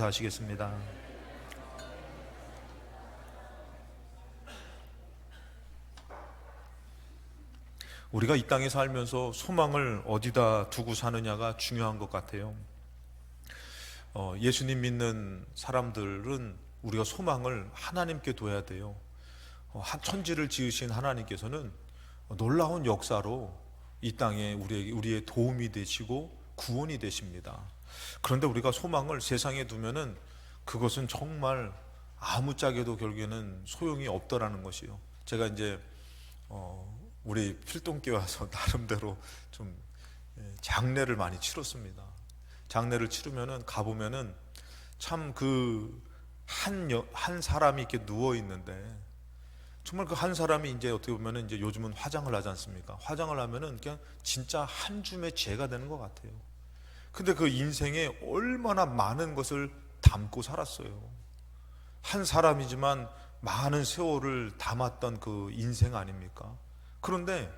하시겠습니다. 우리가 이 땅에 살면서 소망을 어디다 두고 사느냐가 중요한 것 같아요. 예수님 믿는 사람들은 우리가 소망을 하나님께 둬야 돼요. 천지를 지으신 하나님께서는 놀라운 역사로 이 땅에 우리의 도움이 되시고 구원이 되십니다. 그런데 우리가 소망을 세상에 두면은 그것은 정말 아무짝에도 결국에는 소용이 없더라는 것이요. 제가 이제 우리 필동교회 와서 나름대로 좀 장례를 많이 치렀습니다. 장례를 치르면은 가보면은 참 그 한 사람이 이렇게 누워 있는데 정말 그 한 사람이 이제 어떻게 보면은 이제 요즘은 화장을 하지 않습니까? 화장을 하면은 그냥 진짜 한 줌의 죄가 되는 것 같아요. 근데 그 인생에 얼마나 많은 것을 담고 살았어요. 한 사람이지만 많은 세월을 담았던 그 인생 아닙니까? 그런데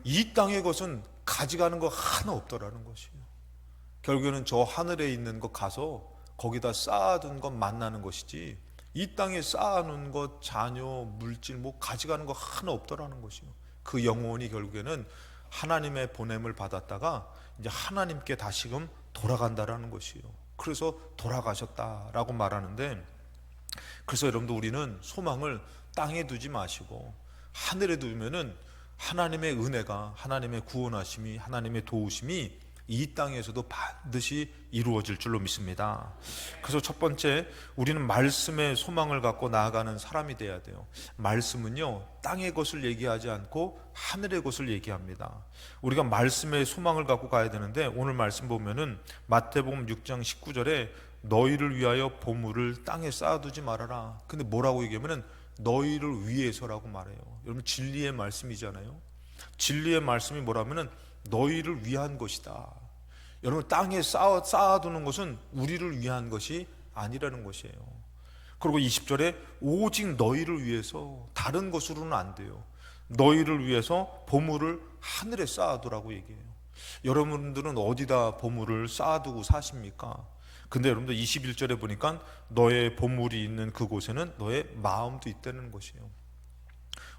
이 땅의 것은 가져가는 거 하나 없더라는 것이에요. 결국에는 저 하늘에 있는 것 가서 거기다 쌓아둔 것 만나는 것이지, 이 땅에 쌓아놓은 것, 자녀, 물질 뭐 가져가는 거 하나 없더라는 것이요. 그 영혼이 결국에는 하나님의 보냄을 받았다가 이제 하나님께 다시금 돌아간다라는 것이요. 그래서 돌아가셨다라고 말하는데, 그래서 여러분들 우리는 소망을 땅에 두지 마시고 하늘에 두면은 하나님의 은혜가, 하나님의 구원하심이, 하나님의 도우심이 이 땅에서도 반드시 이루어질 줄로 믿습니다. 그래서 첫 번째, 우리는 말씀의 소망을 갖고 나아가는 사람이 돼야 돼요. 말씀은요, 땅의 것을 얘기하지 않고 하늘의 것을 얘기합니다. 우리가 말씀의 소망을 갖고 가야 되는데, 오늘 말씀 보면은 마태복음 6장 19절에 너희를 위하여 보물을 땅에 쌓아두지 말아라. 근데 뭐라고 얘기하면은 너희를 위해서라고 말해요. 여러분, 진리의 말씀이잖아요. 진리의 말씀이 뭐라면은 너희를 위한 것이다. 여러분, 땅에 쌓아두는 것은 우리를 위한 것이 아니라는 것이에요. 그리고 20절에 오직 너희를 위해서, 다른 것으로는 안 돼요. 너희를 위해서 보물을 하늘에 쌓아두라고 얘기해요. 여러분들은 어디다 보물을 쌓아두고 사십니까? 근데 여러분들 21절에 보니까 너의 보물이 있는 그곳에는 너의 마음도 있다는 것이에요.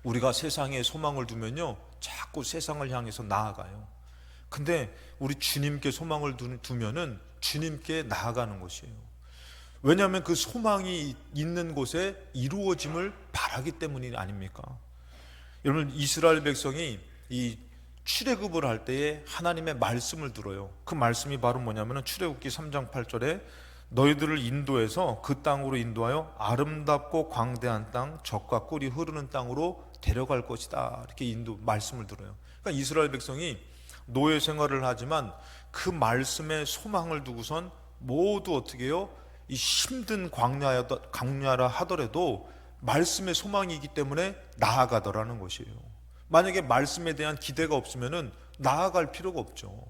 우리가 세상에 소망을 두면요, 자꾸 세상을 향해서 나아가요. 근데 우리 주님께 소망을 두면은 주님께 나아가는 것이에요. 왜냐하면 그 소망이 있는 곳에 이루어짐을 바라기 때문이 아닙니까? 여러분, 이스라엘 백성이 이 출애굽을 할 때에 하나님의 말씀을 들어요. 그 말씀이 바로 뭐냐면은 출애굽기 3장 8절에 너희들을 인도해서 그 땅으로 인도하여 아름답고 광대한 땅, 젖과 꿀이 흐르는 땅으로 데려갈 것이다. 이렇게 말씀을 들어요. 그러니까 이스라엘 백성이 노예 생활을 하지만 그 말씀에 소망을 두고선 모두 어떻게 해요? 이 힘든 광야라 하더라도 말씀에 소망이 있기 때문에 나아가더라는 것이에요. 만약에 말씀에 대한 기대가 없으면은 나아갈 필요가 없죠.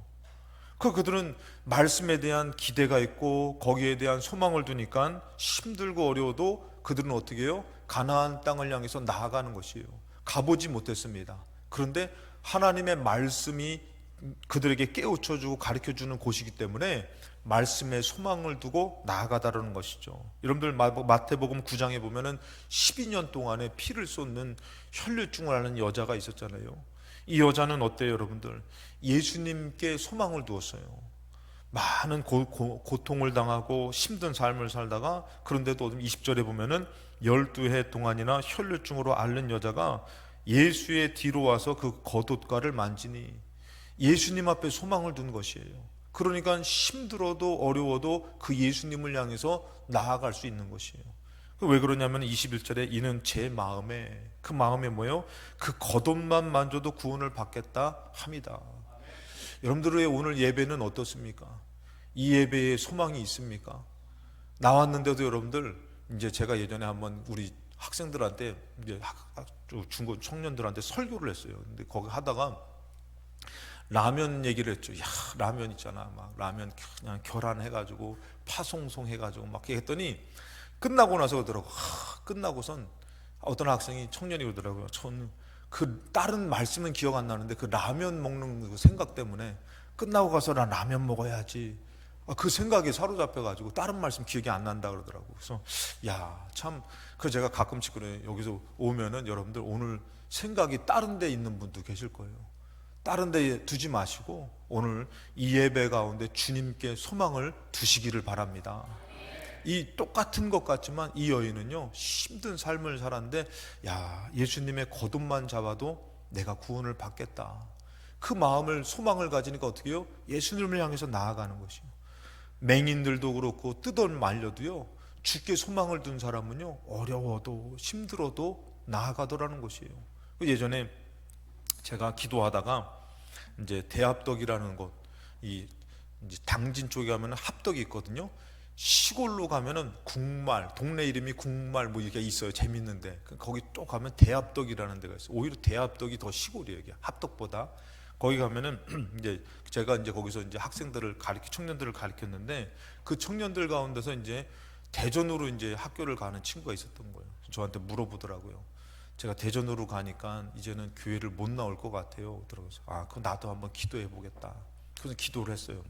그들은 말씀에 대한 기대가 있고 거기에 대한 소망을 두니까 힘들고 어려워도 그들은 어떻게 해요? 가나안 땅을 향해서 나아가는 것이에요. 가보지 못했습니다. 그런데 하나님의 말씀이 그들에게 깨우쳐주고 가르쳐주는 곳이기 때문에 말씀에 소망을 두고 나아가다라는 것이죠. 여러분들 마태복음 9장에 보면은 12년 동안에 피를 쏟는 혈류증을 앓는 여자가 있었잖아요. 이 여자는 어때요, 여러분들? 예수님께 소망을 두었어요. 많은 고통을 당하고 힘든 삶을 살다가, 그런데도 20절에 보면은 12해 동안이나 혈류증으로 앓는 여자가 예수의 뒤로 와서 그 겉옷가를 만지니 예수님 앞에 소망을 둔 것이에요. 그러니까 힘들어도 어려워도 그 예수님을 향해서 나아갈 수 있는 것이에요. 왜 그러냐면 21절에 이는 제 마음에, 그 마음에 뭐예요? 그 겉옷만 만져도 구원을 받겠다 합니다. 여러분들의 오늘 예배는 어떻습니까? 이 예배에 소망이 있습니까? 나왔는데도 여러분들, 이제 제가 예전에 한번 우리 학생들한테, 이제 중고 청년들한테 설교를 했어요. 근데 거기 하다가 라면 얘기를 했죠. 야, 라면 있잖아. 막 라면 그냥 결안해가지고 파송송 해가지고 막 했더니 끝나고 나서 그러더라고. 끝나고선 어떤 학생이, 청년이 그러더라고요. 저는 그 다른 말씀은 기억 안 나는데 그 라면 먹는 그 생각 때문에 끝나고 가서 나 라면 먹어야지. 그 생각에 사로잡혀가지고 다른 말씀 기억이 안 난다 그러더라고요. 그래서 참, 그래서 제가 가끔씩 그래요. 여기서 오면은 여러분들 오늘 생각이 다른 데 있는 분도 계실 거예요. 다른 데 두지 마시고 오늘 이 예배 가운데 주님께 소망을 두시기를 바랍니다. 이 똑같은 것 같지만 이 여인은요, 힘든 삶을 살았는데 예수님의 겉옷만 잡아도 내가 구원을 받겠다, 그 마음을, 소망을 가지니까 어떻게 해요? 예수님을 향해서 나아가는 것이요. 맹인들도 그렇고 뜯어 말려도요, 주께 소망을 둔 사람은요, 어려워도 힘들어도 나아가더라는 것이에요. 예전에 제가 기도하다가 이제 대합덕이라는 곳, 이 이제 당진 쪽에 가면 합덕이 있거든요. 시골로 가면은 국말, 동네 이름이 국말 뭐 이렇게 있어요. 재밌는데 거기 또 가면 대합덕이라는 데가 있어요. 오히려 대합덕이 더 시골이에요. 이게 합덕보다. 거기 가면은 이제 제가 이제 거기서 이제 학생들을 청년들을 가르쳤는데, 그 청년들 가운데서 이제 대전으로 이제 학교를 가는 친구가 있었던 거예요. 저한테 물어보더라고요. 제가 대전으로 가니까 이제는 교회를 못 나올 것 같아요. 들어가서 그럼 나도 한번 기도해 보겠다. 그래서 기도를 했어요.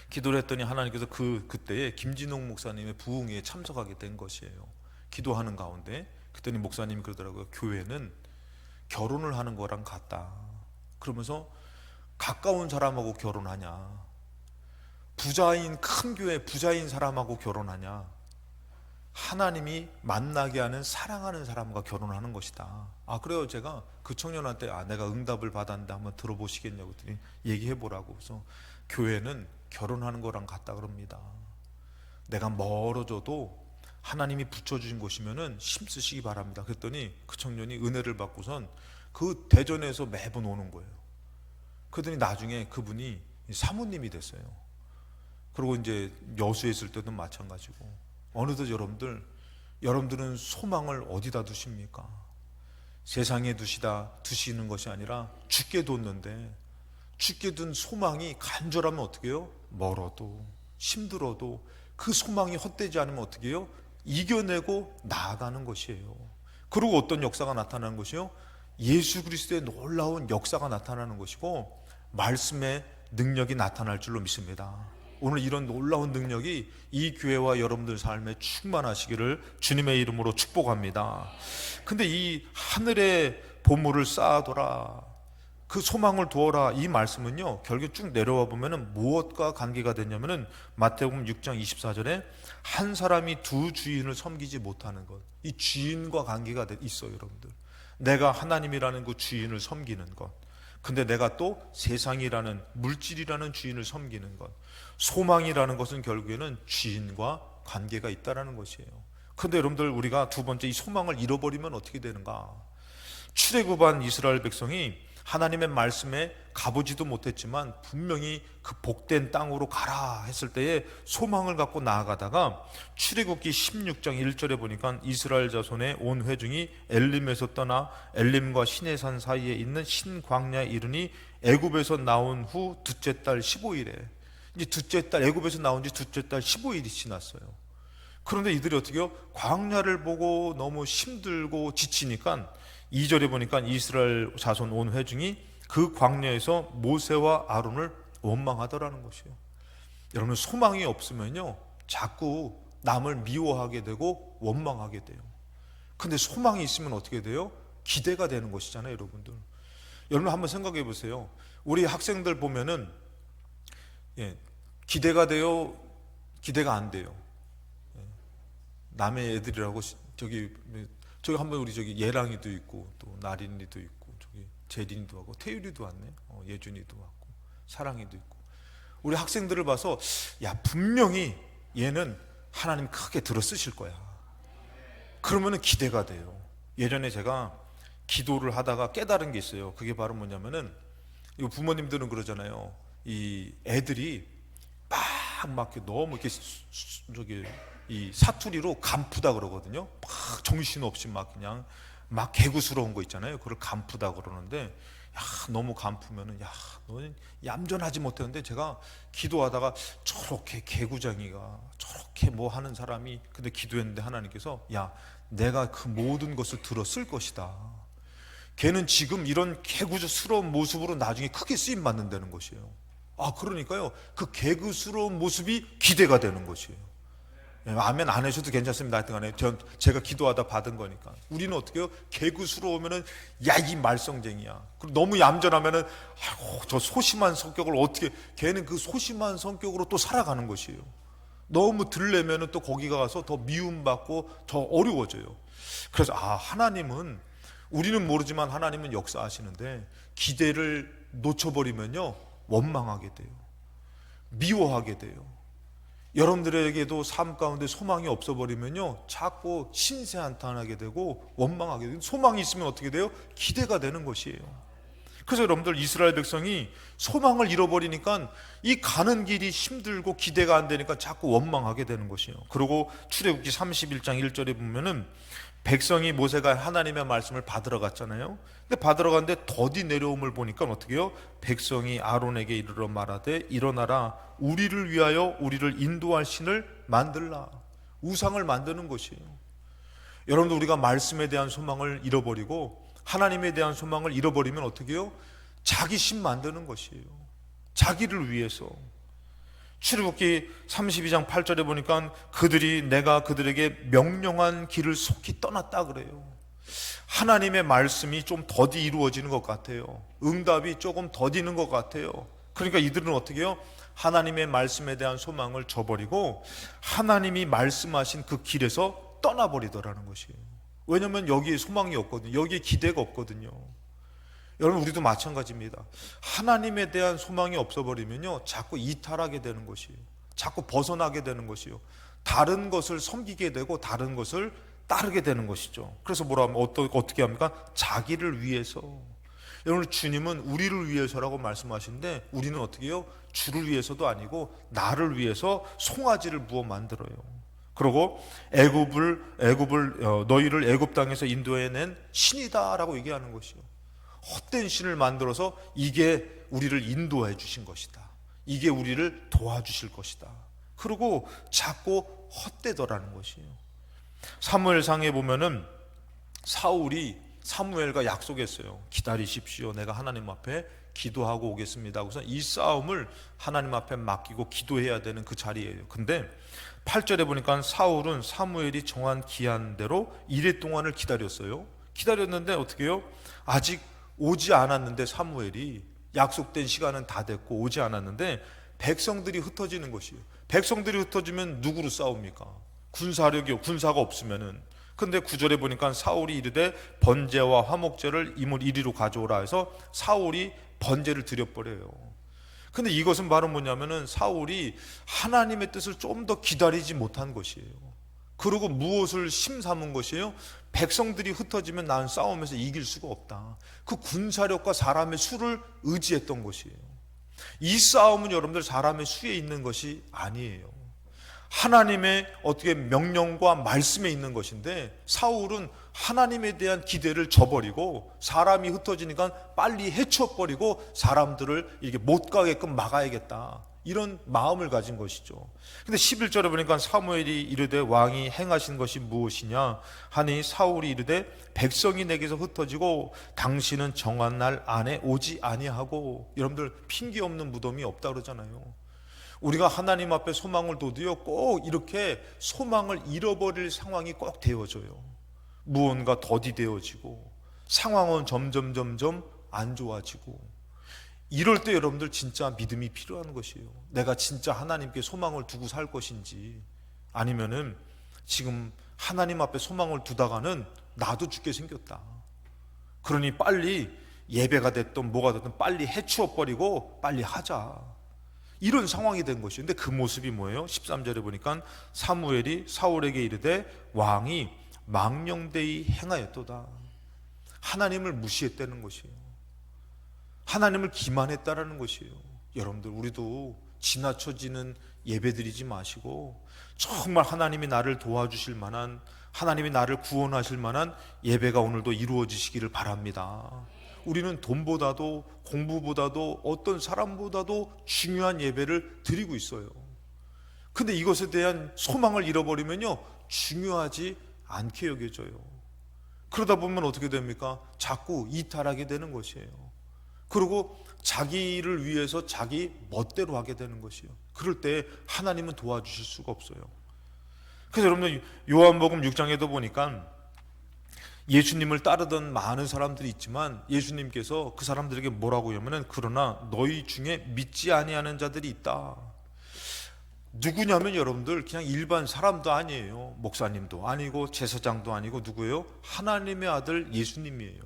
기도를 했더니 하나님께서 그때에 김진홍 목사님의 부흥회에 참석하게 된 것이에요. 기도하는 가운데 그랬더니 목사님이 그러더라고요. 교회는 결혼을 하는 거랑 같다. 그러면서 가까운 사람하고 결혼하냐, 부자인 큰 교회 부자인 사람하고 결혼하냐, 하나님이 만나게 하는 사랑하는 사람과 결혼하는 것이다. 그래요. 제가 그 청년한테 내가 응답을 받았는데 한번 들어보시겠냐고 했더니 얘기해보라고. 그래서 교회는 결혼하는 거랑 같다 그럽니다. 내가 멀어져도 하나님이 붙여주신 곳이면은 힘쓰시기 바랍니다. 그랬더니 그 청년이 은혜를 받고선 그 대전에서 매번 오는 거예요. 그랬더니 나중에 그분이 사모님이 됐어요. 그리고 이제 여수에 있을 때도 마찬가지고. 어느덧 여러분들은 소망을 어디다 두십니까? 세상에 두시는 것이 아니라 주께 뒀는데, 주께 둔 소망이 간절하면 어떻게 해요? 멀어도 힘들어도 그 소망이 헛되지 않으면 어떻게 해요? 이겨내고 나아가는 것이에요. 그리고 어떤 역사가 나타나는 것이요? 예수 그리스도의 놀라운 역사가 나타나는 것이고 말씀의 능력이 나타날 줄로 믿습니다. 오늘 이런 놀라운 능력이 이 교회와 여러분들 삶에 충만하시기를 주님의 이름으로 축복합니다. 근데 이 하늘의 보물을 쌓아둬라, 그 소망을 두어라, 이 말씀은요, 결국 쭉 내려와 보면은 무엇과 관계가 되냐면은 마태복음 6장 24절에 한 사람이 두 주인을 섬기지 못하는 것, 이 주인과 관계가 있어요. 여러분들, 내가 하나님이라는 그 주인을 섬기는 것, 근데 내가 또 세상이라는, 물질이라는 주인을 섬기는 것, 소망이라는 것은 결국에는 주인과 관계가 있다라는 것이에요. 근데 여러분들, 우리가 두 번째 이 소망을 잃어버리면 어떻게 되는가? 출애굽한 이스라엘 백성이 하나님의 말씀에 가보지도 못했지만 분명히 그 복된 땅으로 가라 했을 때에 소망을 갖고 나아가다가 출애굽기 16장 1절에 보니까 이스라엘 자손의 온 회중이 엘림에서 떠나 엘림과 시내산 사이에 있는 신광야에 이르니 애굽에서 나온 후 둘째 달 15일에, 이제 둘째 달, 애굽에서 나온 지 둘째 달 15일이 지났어요. 그런데 이들이 어떻게 해요? 광야를 보고 너무 힘들고 지치니까 2절에 보니까 이스라엘 자손 온 회중이 그 광야에서 모세와 아론을 원망하더라는 것이에요. 여러분, 소망이 없으면요 자꾸 남을 미워하게 되고 원망하게 돼요. 근데 소망이 있으면 어떻게 돼요? 기대가 되는 것이잖아요. 여러분 한번 생각해 보세요. 우리 학생들 보면은 기대가 돼요, 기대가 안 돼요. 남의 애들이라고 저기 한번 우리 예랑이도 있고 또 나린이도 있고 저기 재린이도 하고 태율이도 왔네. 예준이도 왔고 사랑이도 있고. 우리 학생들을 봐서 분명히 얘는 하나님 크게 들어 쓰실 거야. 그러면은 기대가 돼요. 예전에 제가 기도를 하다가 깨달은 게 있어요. 그게 바로 뭐냐면은, 이거 부모님들은 그러잖아요. 이 애들이 막 너무 이렇게 이 사투리로 간푸다 그러거든요. 막 정신없이 막 그냥 막 개구스러운 거 있잖아요. 그걸 간푸다 그러는데, 너무 간푸면은 너는 얌전하지 못했는데, 제가 기도하다가 저렇게 개구장이가 저렇게 뭐 하는 사람이, 근데 기도했는데 하나님께서 내가 그 모든 것을 들어 쓸 것이다. 걔는 지금 이런 개구스러운 모습으로 나중에 크게 쓰임 받는다는 것이에요. 그러니까요, 그 개그스러운 모습이 기대가 되는 것이에요. 아멘 안 해줘도 괜찮습니다. 하여튼간에 제가 기도하다 받은 거니까. 우리는 어떻게 해요? 개그스러우면은 야, 이 말썽쟁이야. 그리고 너무 얌전하면은 아이고, 저 소심한 성격을 어떻게, 걔는 그 소심한 성격으로 또 살아가는 것이에요. 너무 들려면은 또 거기 가서 더 미움받고 더 어려워져요. 그래서 하나님은, 우리는 모르지만 하나님은 역사하시는데 기대를 놓쳐버리면요 원망하게 돼요. 미워하게 돼요. 여러분들에게도 삶 가운데 소망이 없어버리면요 자꾸 심세한탄하게 되고 원망하게 돼요. 소망이 있으면 어떻게 돼요? 기대가 되는 것이에요. 그래서 여러분들, 이스라엘 백성이 소망을 잃어버리니까 이 가는 길이 힘들고 기대가 안 되니까 자꾸 원망하게 되는 것이에요. 그리고 출애굽기 31장 1절에 보면은 백성이, 모세가 하나님의 말씀을 받으러 갔잖아요. 근데 받으러 갔는데 더디 내려옴을 보니까 어떻게 해요? 백성이 아론에게 이르러 말하되 일어나라, 우리를 위하여 우리를 인도할 신을 만들라. 우상을 만드는 것이에요. 여러분들, 우리가 말씀에 대한 소망을 잃어버리고 하나님에 대한 소망을 잃어버리면 어떻게 해요? 자기 신 만드는 것이에요. 자기를 위해서. 출애굽기 32장 8절에 보니까 그들이 내가 그들에게 명령한 길을 속히 떠났다 그래요. 하나님의 말씀이 좀 더디 이루어지는 것 같아요. 응답이 조금 더디는 것 같아요. 그러니까 이들은 어떻게 해요? 하나님의 말씀에 대한 소망을 저버리고 하나님이 말씀하신 그 길에서 떠나버리더라는 것이에요. 왜냐하면 여기에 소망이 없거든요. 여기에 기대가 없거든요. 여러분, 우리도 마찬가지입니다. 하나님에 대한 소망이 없어버리면요 자꾸 이탈하게 되는 것이에요. 자꾸 벗어나게 되는 것이에요. 다른 것을 섬기게 되고 다른 것을 따르게 되는 것이죠. 그래서 뭐라 하면 어떻게 합니까? 자기를 위해서. 여러분, 주님은 우리를 위해서라고 말씀하시는데 우리는 어떻게 해요? 주를 위해서도 아니고 나를 위해서 송아지를 부어 만들어요. 그리고 애굽을 너희를 애굽 땅에서 인도해낸 신이다라고 얘기하는 것이요. 헛된 신을 만들어서 이게 우리를 인도해 주신 것이다. 이게 우리를 도와주실 것이다. 그리고 자꾸 헛되더라는 것이에요. 사무엘상에 보면은 사울이 사무엘과 약속했어요. 기다리십시오. 내가 하나님 앞에 기도하고 오겠습니다. 그래서 이 싸움을 하나님 앞에 맡기고 기도해야 되는 그 자리예요. 근데 8절에 보니까 사울은 사무엘이 정한 기한대로 이래 동안을 기다렸어요. 기다렸는데 어떻게 해요? 아직 오지 않았는데, 사무엘이 약속된 시간은 다 됐고 오지 않았는데 백성들이 흩어지는 것이에요. 백성들이 흩어지면 누구로 싸웁니까? 군사력이요. 군사가 없으면은. 근데 9절에 보니까 사울이 이르되 번제와 화목제를 이물 이리로 가져오라 해서 사울이 번제를 드려버려요. 근데 이것은 바로 뭐냐면은 사울이 하나님의 뜻을 좀 더 기다리지 못한 것이에요. 그리고 무엇을 심삼은 것이에요? 백성들이 흩어지면 나는 싸움에서 이길 수가 없다. 그 군사력과 사람의 수를 의지했던 것이에요. 이 싸움은 여러분들 사람의 수에 있는 것이 아니에요. 하나님의 어떻게 명령과 말씀에 있는 것인데, 사울은 하나님에 대한 기대를 저버리고 사람이 흩어지니까 빨리 해쳐버리고 사람들을 이렇게 못 가게끔 막아야겠다, 이런 마음을 가진 것이죠. 근데 11절에 보니까 사무엘이 이르되 왕이 행하신 것이 무엇이냐 하니 사울이 이르되 백성이 내게서 흩어지고 당신은 정한 날 안에 오지 아니하고. 여러분들, 핑계 없는 무덤이 없다 그러잖아요. 우리가 하나님 앞에 소망을 둬도요 꼭 이렇게 소망을 잃어버릴 상황이 꼭 되어져요. 무언가 더디되어지고 상황은 점점 안 좋아지고. 이럴 때 여러분들 진짜 믿음이 필요한 것이에요. 내가 진짜 하나님께 소망을 두고 살 것인지, 아니면은 지금 하나님 앞에 소망을 두다가는 나도 죽게 생겼다, 그러니 빨리 예배가 됐든 뭐가 됐든 빨리 해치워버리고 빨리 하자, 이런 상황이 된 것이에요. 근데 그 모습이 뭐예요? 13절에 보니까 사무엘이 사울에게 이르되 왕이 망령되이 행하였도다. 하나님을 무시했다는 것이에요. 하나님을 기만했다라는 것이에요. 여러분들, 우리도 지나쳐지는 예배 드리지 마시고 정말 하나님이 나를 도와주실 만한, 하나님이 나를 구원하실 만한 예배가 오늘도 이루어지시기를 바랍니다. 우리는 돈보다도 공부보다도 어떤 사람보다도 중요한 예배를 드리고 있어요. 근데 이것에 대한 소망을 잃어버리면요 중요하지 않게 여겨져요. 그러다 보면 어떻게 됩니까? 자꾸 이탈하게 되는 것이에요. 그리고 자기를 위해서 자기 멋대로 하게 되는 것이요. 그럴 때 하나님은 도와주실 수가 없어요. 그래서 여러분 요한복음 6장에도 보니까 예수님을 따르던 많은 사람들이 있지만 예수님께서 그 사람들에게 뭐라고 하면은 그러나 너희 중에 믿지 아니하는 자들이 있다. 누구냐면 여러분들 그냥 일반 사람도 아니에요. 목사님도 아니고 제사장도 아니고 누구예요? 하나님의 아들 예수님이에요.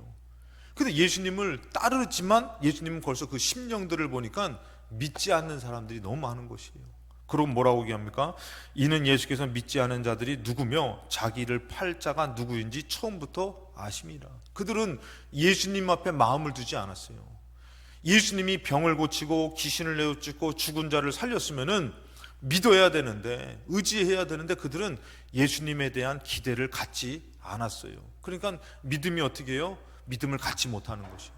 근데 예수님을 따르지만 예수님은 벌써 그 심령들을 보니까 믿지 않는 사람들이 너무 많은 것이에요. 그럼 뭐라고 얘기합니까? 이는 예수께서 믿지 않은 자들이 누구며 자기를 팔 자가 누구인지 처음부터 아심이라. 그들은 예수님 앞에 마음을 두지 않았어요. 예수님이 병을 고치고 귀신을 내어쫓고 죽은 자를 살렸으면은 믿어야 되는데, 의지해야 되는데 그들은 예수님에 대한 기대를 갖지 않았어요. 그러니까 믿음이 어떻게 해요? 믿음을 갖지 못하는 것이에요.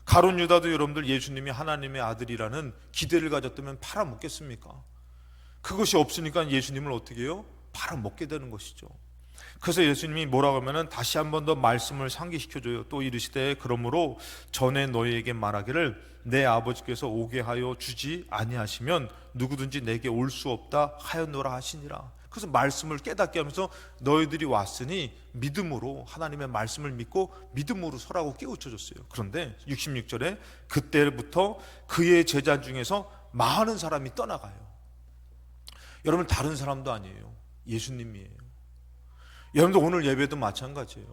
가룟 유다도 여러분들 예수님이 하나님의 아들이라는 기대를 가졌다면 팔아먹겠습니까? 그것이 없으니까 예수님을 어떻게 해요? 팔아먹게 되는 것이죠. 그래서 예수님이 뭐라고 하면은 다시 한 번 더 말씀을 상기시켜줘요. 또 이르시되 그러므로 전에 너희에게 말하기를 내 아버지께서 오게 하여 주지 아니하시면 누구든지 내게 올 수 없다 하였노라 하시니라. 그래서 말씀을 깨닫게 하면서 너희들이 왔으니 믿음으로 하나님의 말씀을 믿고 믿음으로 서라고 깨우쳐줬어요. 그런데 66절에 그때부터 그의 제자 중에서 많은 사람이 떠나가요. 여러분 다른 사람도 아니에요. 예수님이에요. 여러분들 오늘 예배도 마찬가지예요.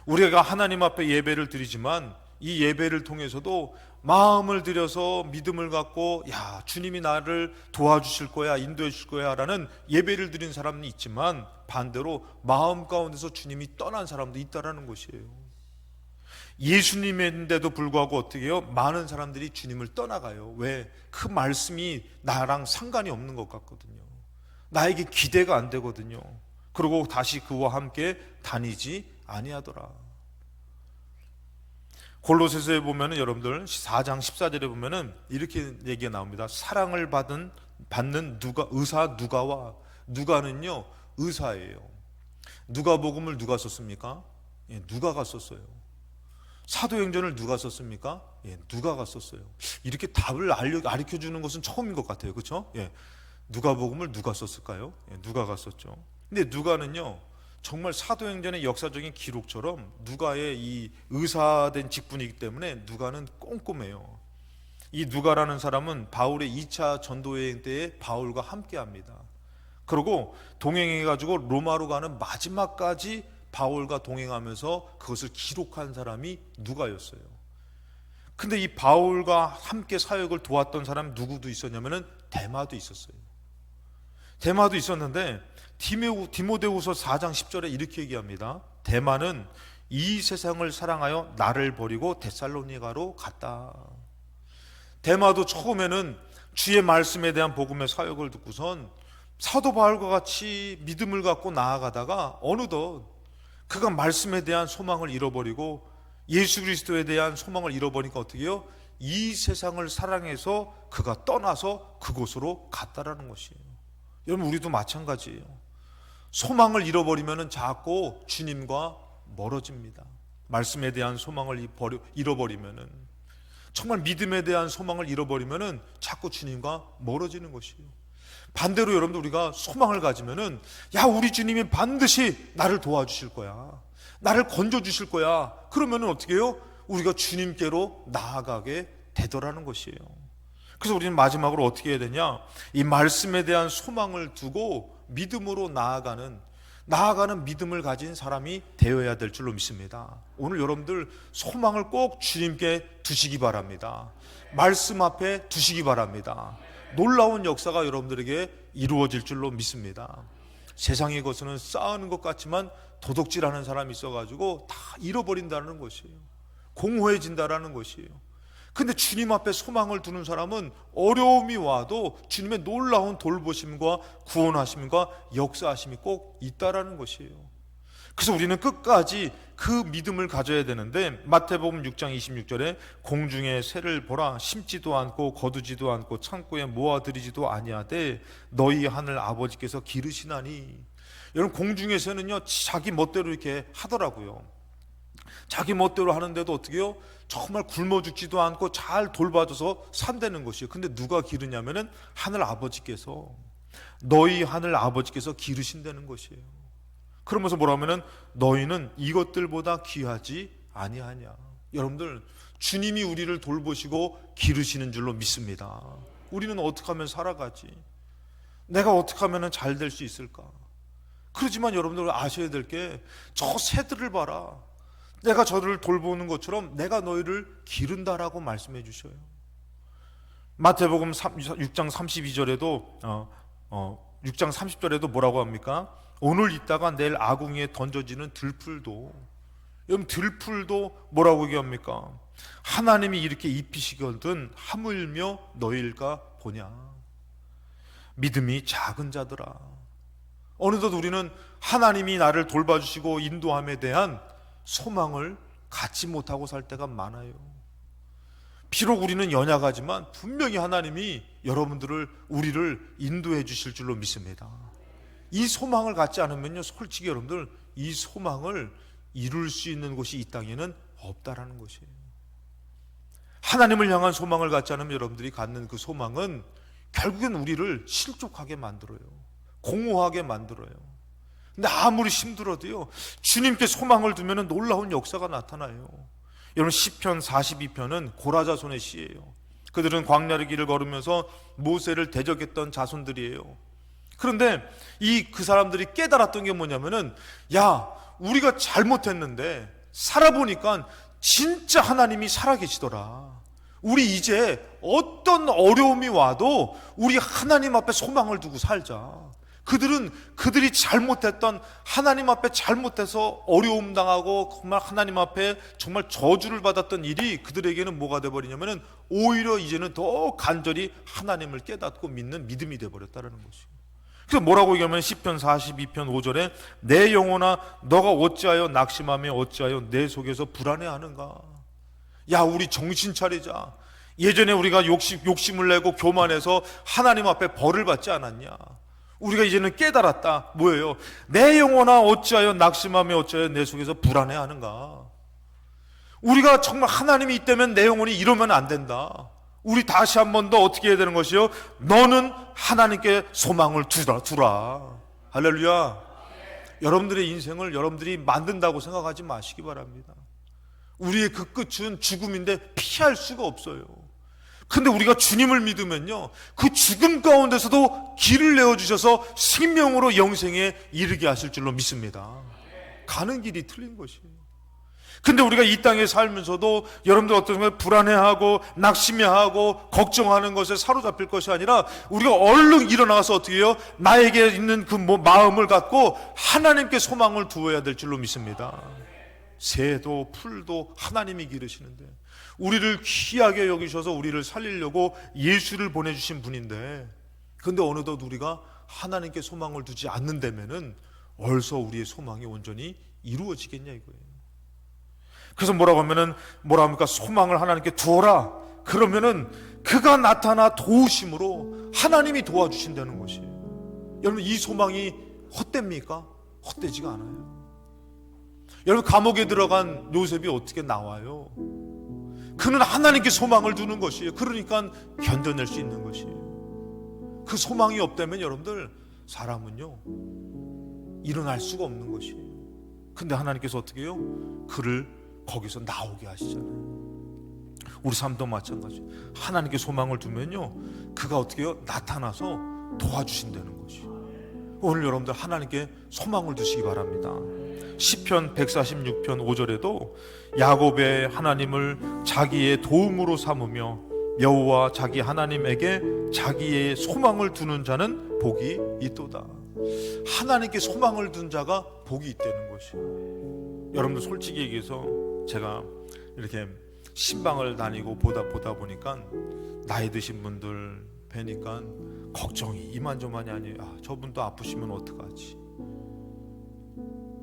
우리가 하나님 앞에 예배를 드리지만 이 예배를 통해서도 마음을 들여서 믿음을 갖고 야 주님이 나를 도와주실 거야 인도해 주실 거야 라는 예배를 드린 사람이 있지만 반대로 마음 가운데서 주님이 떠난 사람도 있다라는 것이에요. 예수님인데도 불구하고 어떻게 해요? 많은 사람들이 주님을 떠나가요. 왜? 그 말씀이 나랑 상관이 없는 것 같거든요. 나에게 기대가 안 되거든요. 그리고 다시 그와 함께 다니지 아니하더라. 골로새서에 보면은 여러분들 4장 14절에 보면은 이렇게 얘기가 나옵니다. 사랑을 받는 의사 누가와 누가는요 의사예요. 누가복음을 누가 썼습니까? 예, 누가가 썼어요. 사도행전을 누가 썼습니까? 예, 누가가 썼어요. 이렇게 답을 가르쳐 주는 것은 처음인 것 같아요. 그렇죠? 예. 누가복음을 누가 썼을까요? 예, 누가가 썼죠. 근데 누가는요 정말 사도행전의 역사적인 기록처럼 누가의 이 의사된 직분이기 때문에 누가는 꼼꼼해요. 이 누가라는 사람은 바울의 2차 전도여행 때에 바울과 함께 합니다. 그리고 동행해가지고 로마로 가는 마지막까지 바울과 동행하면서 그것을 기록한 사람이 누가였어요. 근데 이 바울과 함께 사역을 도왔던 사람 누구도 있었냐면은 데마도 있었어요. 데마도 있었는데 디모데후서 4장 10절에 이렇게 얘기합니다. 데마는 이 세상을 사랑하여 나를 버리고 데살로니가로 갔다. 데마도 처음에는 주의 말씀에 대한 복음의 사역을 듣고선 사도 바울과 같이 믿음을 갖고 나아가다가 어느덧 그가 말씀에 대한 소망을 잃어버리고 예수 그리스도에 대한 소망을 잃어버리니까 어떻게 해요? 이 세상을 사랑해서 그가 떠나서 그곳으로 갔다라는 것이에요. 여러분 우리도 마찬가지예요. 소망을 잃어버리면 자꾸 주님과 멀어집니다. 말씀에 대한 소망을 잃어버리면 정말 믿음에 대한 소망을 잃어버리면 자꾸 주님과 멀어지는 것이에요. 반대로 여러분들 우리가 소망을 가지면은 야 우리 주님이 반드시 나를 도와주실 거야. 나를 건져주실 거야. 그러면은 어떻게 해요? 우리가 주님께로 나아가게 되더라는 것이에요. 그래서 우리는 마지막으로 어떻게 해야 되냐? 이 말씀에 대한 소망을 두고 믿음으로 나아가는 믿음을 가진 사람이 되어야 될 줄로 믿습니다. 오늘 여러분들 소망을 꼭 주님께 두시기 바랍니다. 말씀 앞에 두시기 바랍니다. 놀라운 역사가 여러분들에게 이루어질 줄로 믿습니다. 세상의 것은 쌓는 것 같지만 도둑질하는 사람이 있어가지고 다 잃어버린다는 것이에요. 공허해진다는 것이에요. 근데 주님 앞에 소망을 두는 사람은 어려움이 와도 주님의 놀라운 돌보심과 구원하심과 역사하심이 꼭 있다라는 것이에요. 그래서 우리는 끝까지 그 믿음을 가져야 되는데 마태복음 6장 26절에 공중의 새를 보라 심지도 않고 거두지도 않고 창고에 모아들이지도 아니하되 너희 하늘 아버지께서 기르시나니. 여러분 공중의 새는요 자기 멋대로 이렇게 하더라고요. 자기 멋대로 하는데도 어떻게 해요? 정말 굶어 죽지도 않고 잘 돌봐줘서 산다는 것이에요. 근데 누가 기르냐면은 하늘 아버지께서, 너희 하늘 아버지께서 기르신다는 것이에요. 그러면서 뭐라면은 너희는 이것들보다 귀하지 아니하냐. 여러분들, 주님이 우리를 돌보시고 기르시는 줄로 믿습니다. 우리는 어떻게 하면 살아가지? 내가 어떻게 하면 잘 될 수 있을까? 그렇지만 여러분들 아셔야 될 게, 저 새들을 봐라, 내가 저를 돌보는 것처럼 내가 너희를 기른다라고 말씀해 주셔요. 마태복음 6장 32절에도 6장 30절에도 뭐라고 합니까? 오늘 있다가 내일 아궁이에 던져지는 들풀도, 여러분 들풀도 뭐라고 얘기합니까? 하나님이 이렇게 입히시거든 하물며 너희일까 보냐. 믿음이 작은 자들아. 어느덧 우리는 하나님이 나를 돌봐주시고 인도함에 대한 소망을 갖지 못하고 살 때가 많아요. 비록 우리는 연약하지만 분명히 하나님이 여러분들을, 우리를 인도해 주실 줄로 믿습니다. 이 소망을 갖지 않으면요, 솔직히 여러분들 이 소망을 이룰 수 있는 곳이 이 땅에는 없다라는 것이에요. 하나님을 향한 소망을 갖지 않으면 여러분들이 갖는 그 소망은 결국엔 우리를 실족하게 만들어요. 공허하게 만들어요. 근데 아무리 힘들어도요, 주님께 소망을 두면 놀라운 역사가 나타나요. 여러분, 시편 42편은 고라자손의 시예요. 그들은 광야의 길을 걸으면서 모세를 대적했던 자손들이에요. 그런데 그 사람들이 깨달았던 게 뭐냐면은, 야, 우리가 잘못했는데 살아보니까 진짜 하나님이 살아계시더라. 우리 이제 어떤 어려움이 와도 우리 하나님 앞에 소망을 두고 살자. 그들이 잘못했던, 하나님 앞에 잘못해서 어려움 당하고 정말 하나님 앞에 정말 저주를 받았던 일이 그들에게는 뭐가 돼버리냐면은 오히려 이제는 더 간절히 하나님을 깨닫고 믿는 믿음이 돼버렸다는 것이에요. 그래서 뭐라고 얘기하면 시편 42편 5절에 내 영혼아 너가 어찌하여 낙심하며 어찌하여 내 속에서 불안해하는가. 야, 우리 정신 차리자. 예전에 우리가 욕심을 내고 교만해서 하나님 앞에 벌을 받지 않았냐. 우리가 이제는 깨달았다. 뭐예요? 내 영혼아 어찌하여 낙심하며 어찌하여 내 속에서 불안해하는가. 우리가 정말 하나님이 있다면 내 영혼이 이러면 안 된다. 우리 다시 한 번 더 어떻게 해야 되는 것이요? 너는 하나님께 소망을 두라. 할렐루야. 여러분들의 인생을 여러분들이 만든다고 생각하지 마시기 바랍니다. 우리의 그 끝은 죽음인데 피할 수가 없어요. 근데 우리가 주님을 믿으면요, 그 죽음 가운데서도 길을 내어주셔서 생명으로 영생에 이르게 하실 줄로 믿습니다. 가는 길이 틀린 것이에요. 근데 우리가 이 땅에 살면서도 여러분들 어떤 순간 불안해하고 낙심해하고 걱정하는 것에 사로잡힐 것이 아니라 우리가 얼른 일어나서 어떻게 해요? 나에게 있는 그 마음을 갖고 하나님께 소망을 두어야 될 줄로 믿습니다. 새도 풀도 하나님이 기르시는데, 우리를 귀하게 여기셔서 우리를 살리려고 예수를 보내주신 분인데, 근데 어느덧 우리가 하나님께 소망을 두지 않는다면은 얼서 우리의 소망이 온전히 이루어지겠냐 이거예요. 그래서 뭐라고 합니까? 소망을 하나님께 두어라. 그러면은 그가 나타나 도우심으로 하나님이 도와주신다는 것이에요. 여러분, 이 소망이 헛됩니까? 헛되지가 않아요. 여러분, 감옥에 들어간 요셉이 어떻게 나와요? 그는 하나님께 소망을 두는 것이에요. 그러니까 견뎌낼 수 있는 것이에요. 그 소망이 없다면 여러분들, 사람은요 일어날 수가 없는 것이에요. 근데 하나님께서 어떻게 해요? 그를 거기서 나오게 하시잖아요. 우리 삶도 마찬가지. 하나님께 소망을 두면요, 그가 어떻게 해요? 나타나서 도와주신다는 것이에요. 오늘 여러분들 하나님께 소망을 두시기 바랍니다. 시편 146편 5절에도 야곱의 하나님을 자기의 도움으로 삼으며 여호와 자기 하나님에게 자기의 소망을 두는 자는 복이 있도다. 하나님께 소망을 둔 자가 복이 있다는 것이에요. 여러분들 솔직히 얘기해서 제가 이렇게 신방을 다니고 보다 보니까 나이 드신 분들 뵈니까 걱정이 이만저만이 아니에요. 저분도 아프시면 어떡하지?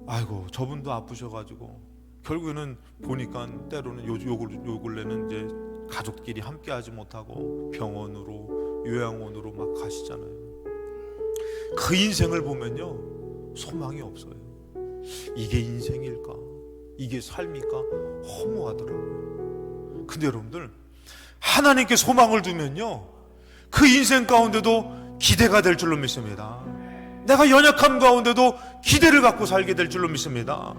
아이고, 저분도 아프셔가지고 결국에는 보니까 때로는 요 근래는 이제 가족끼리 함께하지 못하고 병원으로 요양원으로 막 가시잖아요. 그 인생을 보면요 소망이 없어요. 이게 인생일까? 이게 삶이니까 허무하더라고요. 근데 여러분들, 하나님께 소망을 두면요, 그 인생 가운데도 기대가 될 줄로 믿습니다. 내가 연약함 가운데도 기대를 갖고 살게 될 줄로 믿습니다.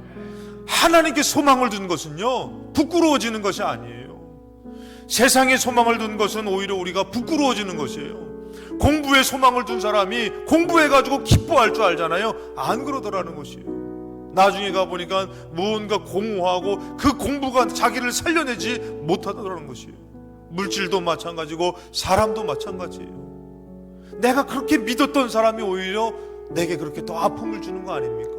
하나님께 소망을 둔 것은요, 부끄러워지는 것이 아니에요. 세상에 소망을 둔 것은 오히려 우리가 부끄러워지는 것이에요. 공부에 소망을 둔 사람이 공부해가지고 기뻐할 줄 알잖아요. 안 그러더라는 것이에요. 나중에 가보니까 무언가 공허하고 그 공부가 자기를 살려내지 못하더라는 것이에요. 물질도 마찬가지고 사람도 마찬가지예요. 내가 그렇게 믿었던 사람이 오히려 내게 그렇게 더 아픔을 주는 거 아닙니까?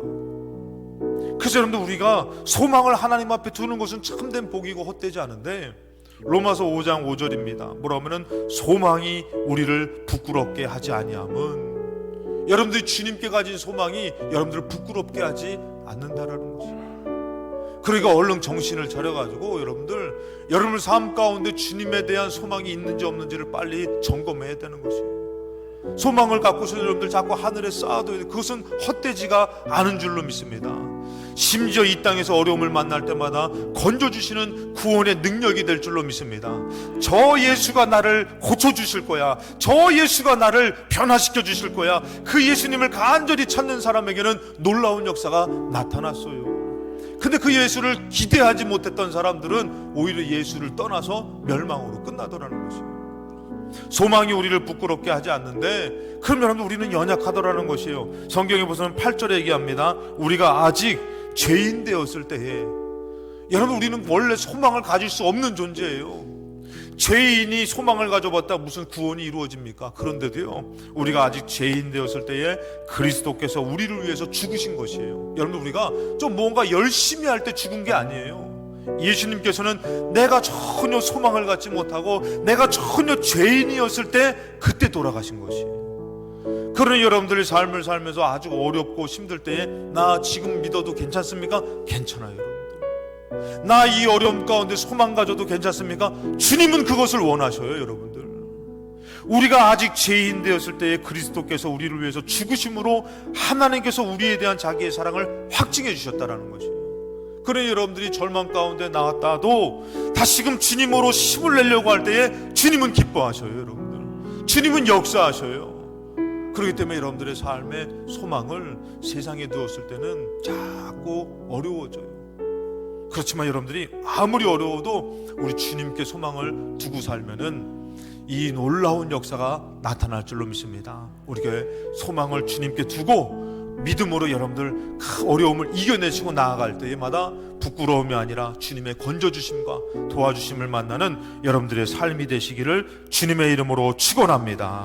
그래서 여러분들, 우리가 소망을 하나님 앞에 두는 것은 참된 복이고 헛되지 않은데, 로마서 5장 5절입니다. 뭐라 하면은 소망이 우리를 부끄럽게 하지 아니함은, 여러분들이 주님께 가진 소망이 여러분들을 부끄럽게 하지 않는다라는 것이에요. 그러니까 얼른 정신을 차려가지고 여러분들 삶 가운데 주님에 대한 소망이 있는지 없는지를 빨리 점검해야 되는 것이에요. 소망을 갖고서 여러분들 자꾸 하늘에 쌓아둬야 돼. 그것은 헛되지가 않은 줄로 믿습니다. 심지어 이 땅에서 어려움을 만날 때마다 건져주시는 구원의 능력이 될 줄로 믿습니다. 저 예수가 나를 고쳐주실 거야, 저 예수가 나를 변화시켜 주실 거야, 그 예수님을 간절히 찾는 사람에게는 놀라운 역사가 나타났어요. 근데 그 예수를 기대하지 못했던 사람들은 오히려 예수를 떠나서 멸망으로 끝나더라는 것이에요. 소망이 우리를 부끄럽게 하지 않는데, 그럼 여러분, 우리는 연약하더라는 것이에요. 성경에 보면 8절에 얘기합니다. 우리가 아직 죄인 되었을 때에, 여러분, 우리는 원래 소망을 가질 수 없는 존재예요. 죄인이 소망을 가져봤다 무슨 구원이 이루어집니까? 그런데도요, 우리가 아직 죄인 되었을 때에 그리스도께서 우리를 위해서 죽으신 것이에요. 여러분, 우리가 좀 뭔가 열심히 할 때 죽은 게 아니에요. 예수님께서는 내가 전혀 소망을 갖지 못하고 내가 전혀 죄인이었을 때 그때 돌아가신 것이에요. 그러니 여러분들이 삶을 살면서 아주 어렵고 힘들 때에 나 지금 믿어도 괜찮습니까? 괜찮아요, 여러분들. 나 이 어려움 가운데 소망 가져도 괜찮습니까? 주님은 그것을 원하셔요, 여러분들. 우리가 아직 죄인 되었을 때에 그리스도께서 우리를 위해서 죽으심으로 하나님께서 우리에 대한 자기의 사랑을 확증해 주셨다는 것이에요. 그러니 여러분들이 절망 가운데 나왔다도 다시금 주님으로 힘을 내려고 할 때에 주님은 기뻐하셔요, 여러분들. 주님은 역사하셔요. 그렇기 때문에 여러분들의 삶의 소망을 세상에 두었을 때는 자꾸 어려워져요. 그렇지만 여러분들이 아무리 어려워도 우리 주님께 소망을 두고 살면은 이 놀라운 역사가 나타날 줄로 믿습니다. 우리가 소망을 주님께 두고 믿음으로 여러분들 그 어려움을 이겨내시고 나아갈 때마다 부끄러움이 아니라 주님의 건져주심과 도와주심을 만나는 여러분들의 삶이 되시기를 주님의 이름으로 축원합니다.